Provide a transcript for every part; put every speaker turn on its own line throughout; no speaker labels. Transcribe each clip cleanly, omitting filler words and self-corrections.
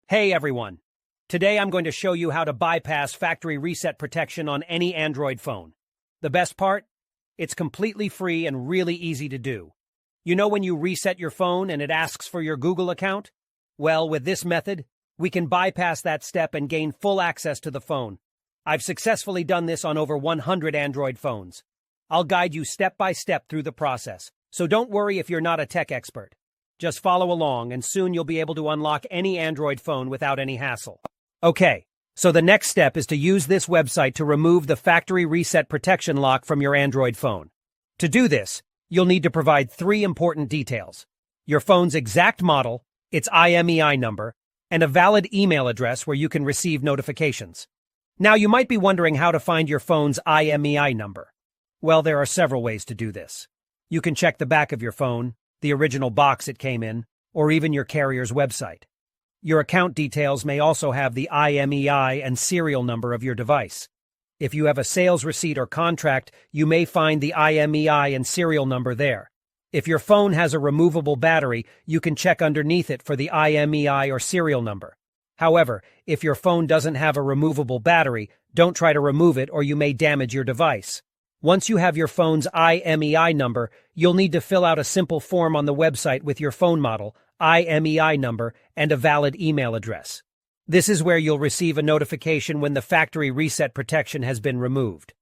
Hey everyone! Today I'm going to show you how to bypass factory reset protection on any Android phone. The best part? It's completely free and really easy to do. You know when you reset your phone and it asks for your Google account? Well, with this method, we can bypass that step and gain full access to the phone. I've successfully done this on over 100 Android phones. I'll guide you step by step through the process, so don't worry if you're not a tech expert. Just follow along and soon you'll be able to unlock any Android phone without any hassle. Okay, so the next step is to use this website to remove the factory reset protection lock from your Android phone. To do this, you'll need to provide 3 important details: your phone's exact model, its IMEI number, and a valid email address where you can receive notifications. Now you might be wondering how to find your phone's IMEI number. Well, there are several ways to do this. You can check the back of your phone, the original box it came in, or even your carrier's website. Your account details may also have the IMEI and serial number of your device. If you have a sales receipt or contract, you may find the IMEI and serial number there. If your phone has a removable battery, you can check underneath it for the IMEI or serial number. However, if your phone doesn't have a removable battery, don't try to remove it or you may damage your device. Once you have your phone's IMEI number, you'll need to fill out a simple form on the website with your phone model, IMEI number, and a valid email address. This is where you'll receive a notification when the factory reset protection has been removed.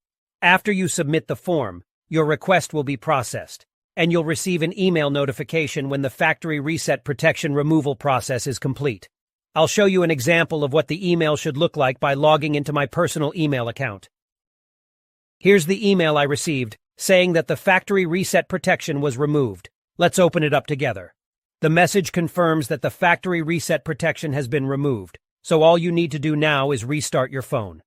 After you submit the form, your request will be processed, and you'll receive an email notification when the factory reset protection removal process is complete. I'll show you an example of what the email should look like by logging into my personal email account. Here's the email I received, saying that the factory reset protection was removed. Let's open it up together. The message confirms that the factory reset protection has been removed, so all you need to do now is restart your phone.